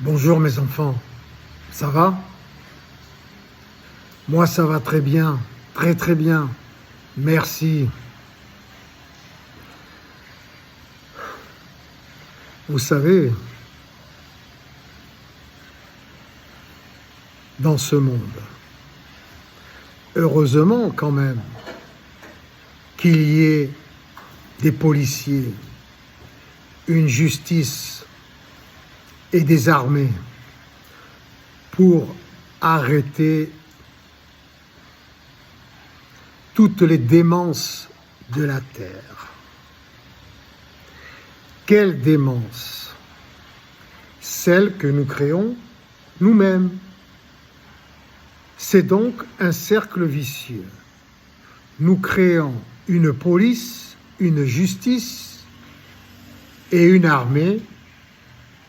Bonjour mes enfants, ça va? Moi ça va très bien, très bien, merci. Vous savez, dans ce monde, heureusement quand même qu'il y ait des policiers, une justice et des armées pour arrêter toutes les démences de la terre. Quelle démence? Celle que nous créons nous-mêmes. C'est donc un cercle vicieux. Nous créons une police, une justice et une armée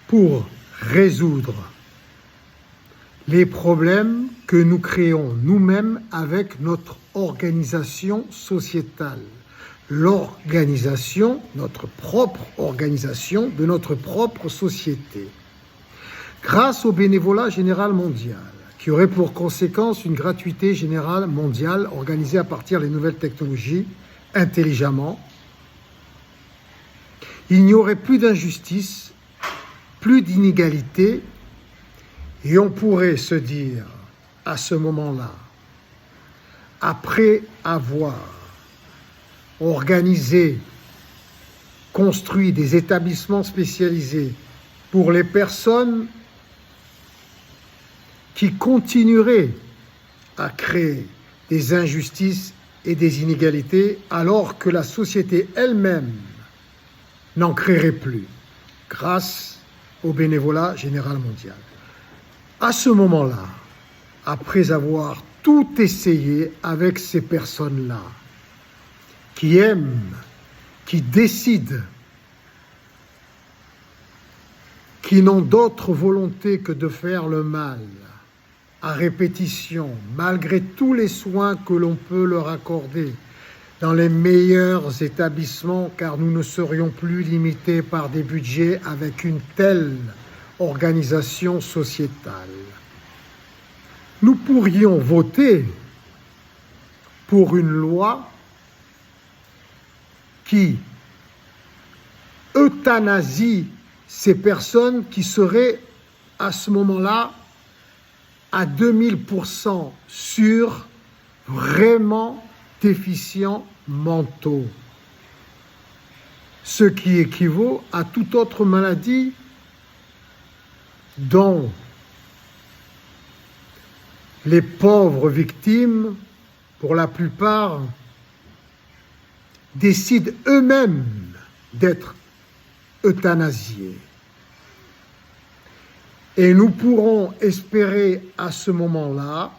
pour résoudre les problèmes que nous créons nous-mêmes avec notre organisation sociétale, l'organisation, notre propre organisation de notre propre société. Grâce au bénévolat général mondial, qui aurait pour conséquence une gratuité générale mondiale organisée à partir des nouvelles technologies, intelligemment, il n'y aurait plus d'injustice, plus d'inégalité, et on pourrait se dire à ce moment-là, après avoir organisé, construit des établissements spécialisés pour les personnes qui continueraient à créer des injustices et des inégalités alors que la société elle-même n'en créerait plus grâce au bénévolat général mondial. À ce moment-là, après avoir tout essayé avec ces personnes-là, qui aiment, qui décident, qui n'ont d'autre volonté que de faire le mal, à répétition, malgré tous les soins que l'on peut leur accorder, dans les meilleurs établissements, car nous ne serions plus limités par des budgets avec une telle organisation sociétale. Nous pourrions voter pour une loi qui euthanasie ces personnes qui seraient à ce moment-là à 2000% sûrs, vraiment déficients mentaux. Ce qui équivaut à toute autre maladie dont les pauvres victimes, pour la plupart, décident eux-mêmes d'être euthanasiés. Et nous pourrons espérer à ce moment-là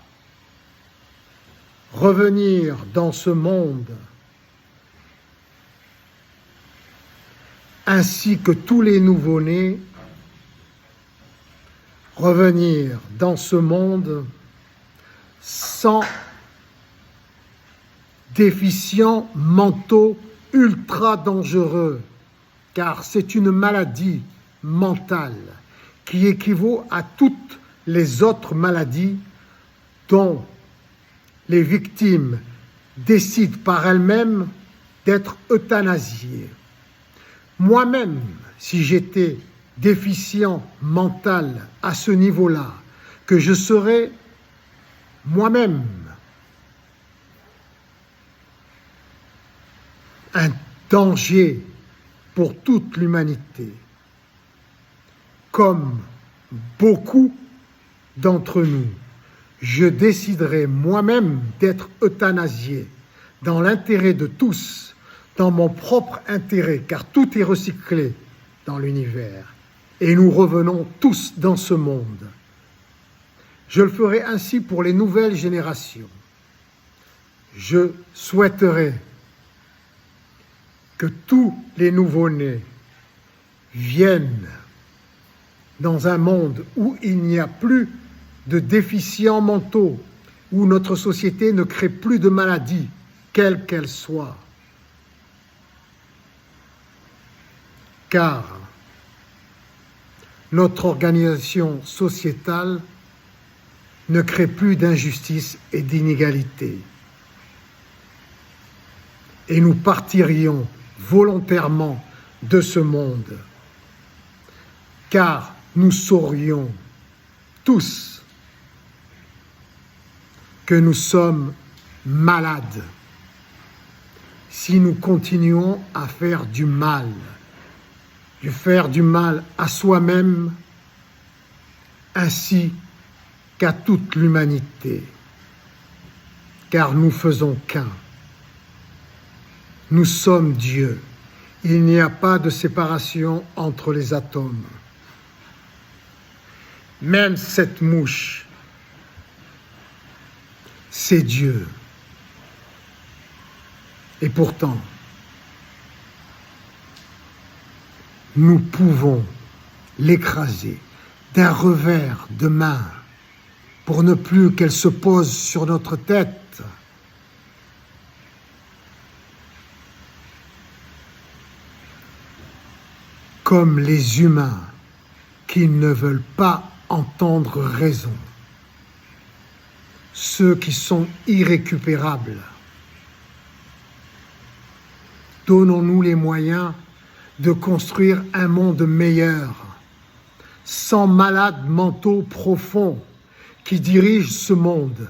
revenir dans ce monde ainsi que tous les nouveau-nés, revenir dans ce monde sans déficients mentaux ultra dangereux, car c'est une maladie mentale qui équivaut à toutes les autres maladies dont les victimes décident par elles-mêmes d'être euthanasiées. Moi-même, si j'étais déficient mental à ce niveau-là, que je serais moi-même un danger pour toute l'humanité, comme beaucoup d'entre nous, je déciderai moi-même d'être euthanasié dans l'intérêt de tous, dans mon propre intérêt, car tout est recyclé dans l'univers, et nous revenons tous dans ce monde. Je le ferai ainsi pour les nouvelles générations. Je souhaiterais que tous les nouveau-nés viennent dans un monde où il n'y a plus de déficients mentaux, où notre société ne crée plus de maladies, quelles qu'elles soient. Car notre organisation sociétale ne crée plus d'injustice et d'inégalité. Et nous partirions volontairement de ce monde, car nous saurions tous que nous sommes malades si nous continuons à faire du mal à soi-même ainsi qu'à toute l'humanité, car nous faisons qu'un. Nous sommes Dieu. Il n'y a pas de séparation entre les atomes. Même cette mouche, c'est Dieu. Et pourtant, nous pouvons l'écraser d'un revers de main pour ne plus qu'elle se pose sur notre tête. Comme les humains qui ne veulent pas entendre raison, ceux qui sont irrécupérables. Donnons-nous les moyens de construire un monde meilleur, sans malades mentaux profonds qui dirigent ce monde.